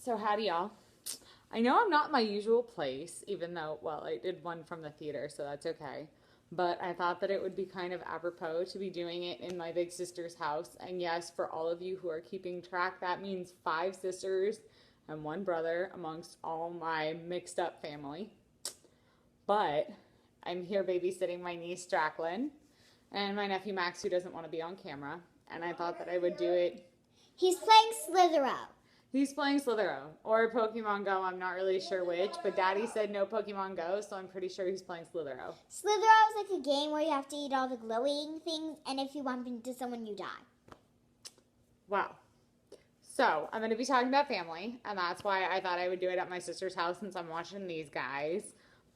So howdy y'all. I know I'm not in my usual place, even though, well, I did one from the theater, so that's okay. But I thought that it would be kind of apropos to be doing it in my big sister's house. And yes, for all of you who are keeping track, that means 5 sisters and 1 brother amongst all my mixed up family. But I'm here babysitting my niece Jacqueline and my nephew Max, who doesn't want to be on camera. And I thought that I would do it. He's playing Slither. He's playing Slither or Pokemon Go. I'm not really sure which, but Daddy said no Pokemon Go, so I'm pretty sure he's playing Slither. Slither is like a game where you have to eat all the glowing things, and if you bump into someone, you die. Wow. So I'm going to be talking about family, and that's why I thought I would do it at my sister's house since I'm watching these guys.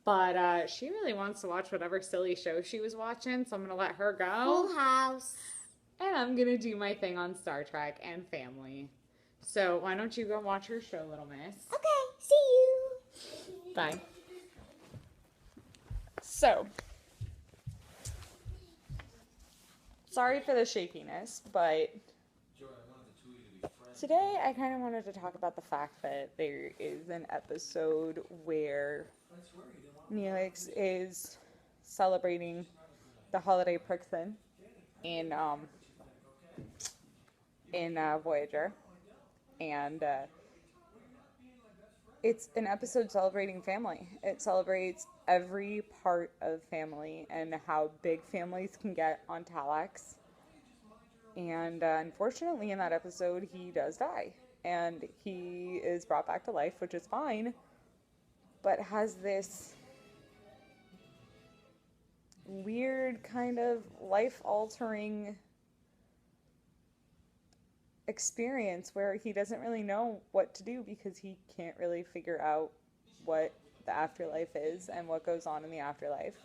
But she really wants to watch whatever silly show she was watching, so I'm going to let her go. Full House. And I'm going to do my thing on Star Trek and family. So why don't you go watch your show, little miss? Okay, see you. Bye. So, sorry for the shakiness, but today I kind of wanted to talk about the fact that there is an episode where Neelix is celebrating the holiday Prixin in Voyager. And it's an episode celebrating family. It celebrates every part of family and how big families can get on Talax. And unfortunately, in that episode, he does die. And he is brought back to life, which is fine, but has this weird kind of life-altering experience where he doesn't really know what to do because he can't really figure out what the afterlife is and what goes on in the afterlife.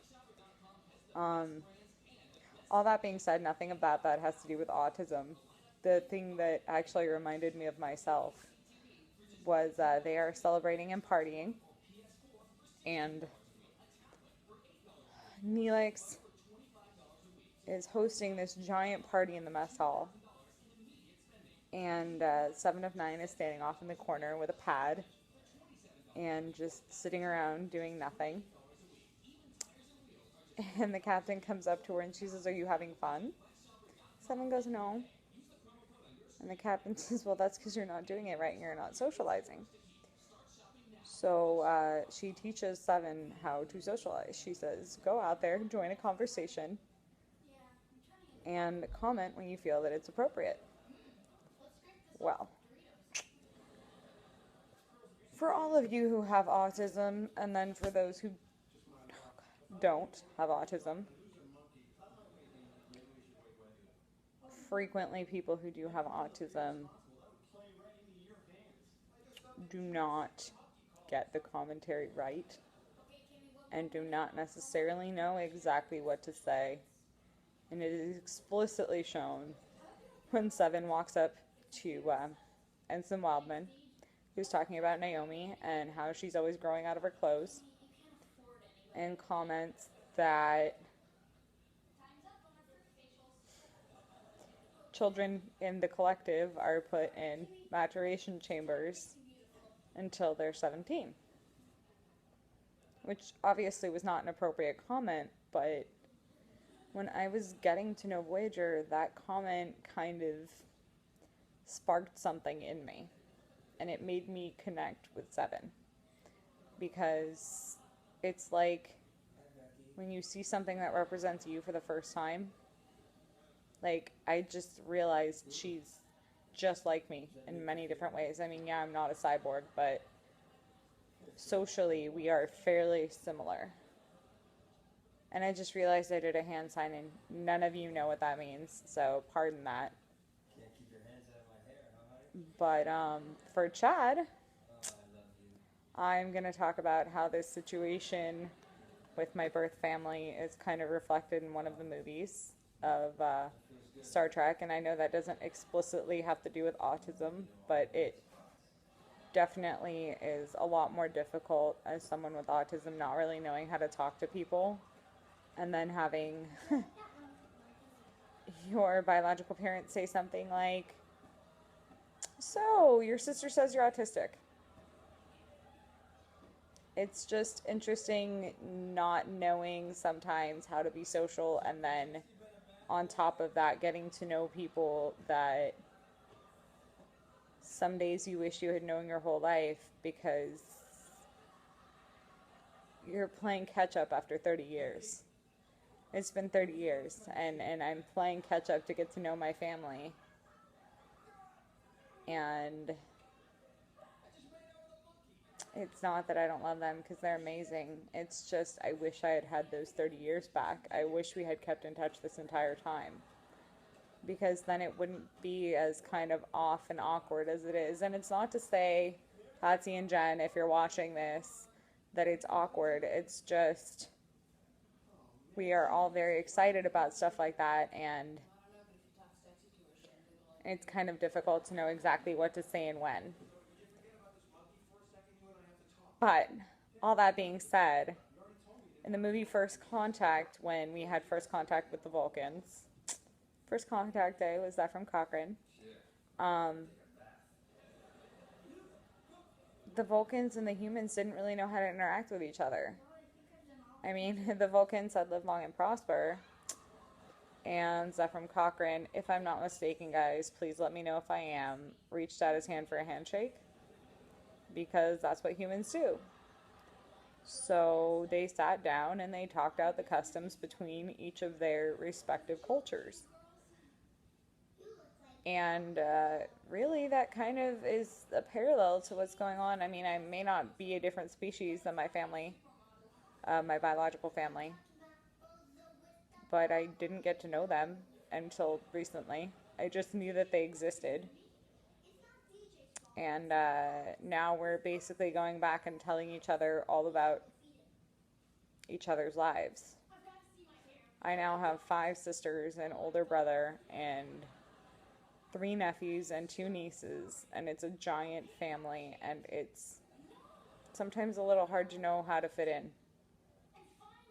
All that being said, nothing about that has to do with autism. The thing that actually reminded me of myself was they are celebrating and partying, and Neelix is hosting this giant party in the mess hall. And 7 of 9 is standing off in the corner with a pad and just sitting around doing nothing. And the captain comes up to her and she says, "Are you having fun?" 7 goes, "No." And the captain says, "Well, that's because you're not doing it right and you're not socializing." So she teaches 7 how to socialize. She says, "Go out there, join a conversation, and comment when you feel that it's appropriate." Well, for all of you who have autism, and then for those who don't have autism, frequently people who do have autism do not get the commentary right and do not necessarily know exactly what to say. And it is explicitly shown when 7 walks up to Ensign Wildman, who's talking about Naomi and how she's always growing out of her clothes, and comments that children in the collective are put in maturation chambers until they're 17. Which obviously was not an appropriate comment, but when I was getting to know Voyager, that comment kind of sparked something in me, and it made me connect with 7, because it's like when you see something that represents you for the first time. Like, I just realized she's just like me in many different ways. I mean, yeah, I'm not a cyborg, but socially we are fairly similar. And I just realized I did a hand sign and none of you know what that means, so pardon that. But for Chad, I'm going to talk about how this situation with my birth family is kind of reflected in one of the movies of Star Trek. And I know that doesn't explicitly have to do with autism, but it definitely is a lot more difficult as someone with autism not really knowing how to talk to people and then having your biological parents say something like, "So, your sister says you're autistic." it's just interesting not knowing sometimes how to be social, and then on top of that, getting to know people that some days you wish you had known your whole life because you're playing catch up after 30 years. It's been 30 years, and I'm playing catch up to get to know my family. And it's not that I don't love them because they're amazing. It's just I wish I had had those 30 years back. I wish we had kept in touch this entire time, because then it wouldn't be as kind of off and awkward as it is. And it's not to say, Patsy and Jen, if you're watching this, that it's awkward. It's just we are all very excited about stuff like that, and it's kind of difficult to know exactly what to say and when. But all that being said, in the movie First Contact, when we had first contact with the Vulcans, First Contact Day was that from Cochrane. Um, the Vulcans and the humans didn't really know how to interact with each other. I mean, the Vulcans said live long and prosper. And Zephram Cochrane, if I'm not mistaken, guys, please let me know if I am, reached out his hand for a handshake. Because that's what humans do. So they sat down and they talked out the customs between each of their respective cultures. And really, that kind of is a parallel to what's going on. I mean, I may not be a different species than my family, my biological family, but I didn't get to know them until recently. I just knew that they existed. And now we're basically going back and telling each other all about each other's lives. I now have 5 sisters, an older brother, and 3 nephews and 2 nieces, and it's a giant family, and it's sometimes a little hard to know how to fit in.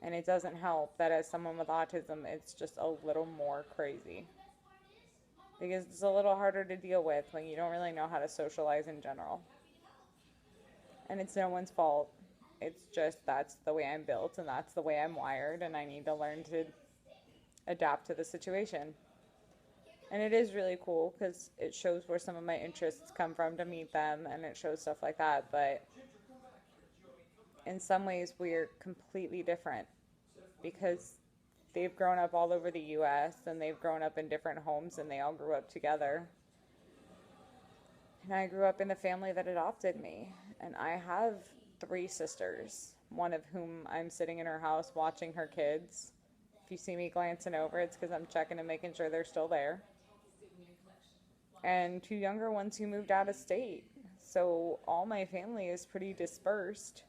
And it doesn't help that as someone with autism, it's just a little more crazy. Because it's a little harder to deal with when you don't really know how to socialize in general. And it's no one's fault. It's just that's the way I'm built and that's the way I'm wired, and I need to learn to adapt to the situation. And it is really cool because it shows where some of my interests come from to meet them, and it shows stuff like that. But in some ways, we're completely different because they've grown up all over the U.S. and they've grown up in different homes and they all grew up together. And I grew up in the family that adopted me. And I have 3 sisters, one of whom I'm sitting in her house watching her kids. If you see me glancing over, it's because I'm checking and making sure they're still there. And 2 younger ones who moved out of state. So all my family is pretty dispersed.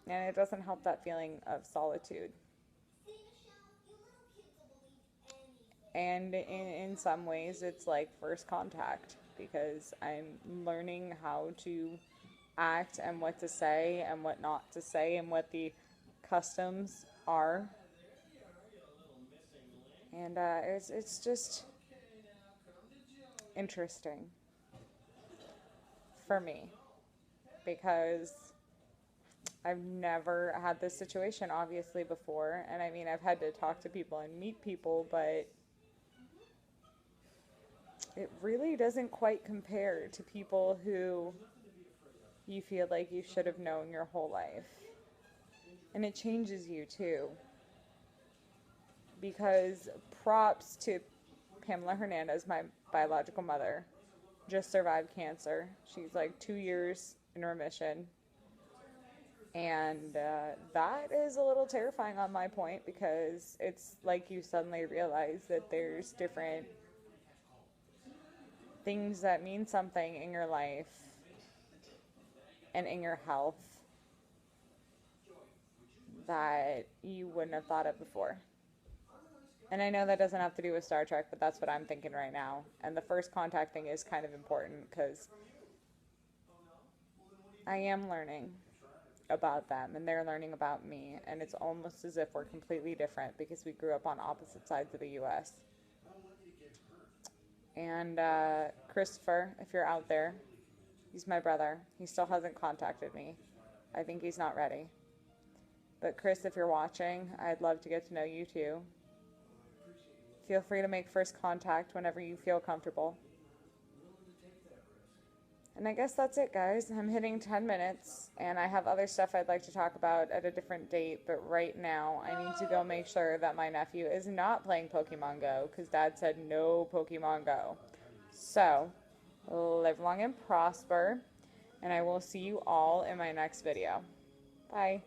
And it doesn't help that feeling of solitude. And in some ways, it's like first contact because I'm learning how to act and what to say and what not to say and what the customs are. And it's just interesting for me because I've never had this situation obviously before. And I mean, I've had to talk to people and meet people, but it really doesn't quite compare to people who you feel like you should have known your whole life. And it changes you too. Because props to Pamela Hernandez, my biological mother, just survived cancer. She's like 2 years in remission. And that is a little terrifying on my point because it's like you suddenly realize that there's different things that mean something in your life and in your health that you wouldn't have thought of before. And I know that doesn't have to do with Star Trek, but that's what I'm thinking right now. And the first contact thing is kind of important because I am learning about them and they're learning about me. And it's almost as if we're completely different because we grew up on opposite sides of the U.S. And Christopher, if you're out there, He's my brother. He still hasn't contacted me. I think he's not ready. But Chris, if you're watching, I'd love to get to know you too. Feel free to make first contact whenever you feel comfortable. And I guess that's it, guys. I'm hitting 10 minutes, and I have other stuff I'd like to talk about at a different date, but right now I need to go make sure that my nephew is not playing Pokemon Go, because Dad said no Pokemon Go. So, live long and prosper, and I will see you all in my next video. Bye.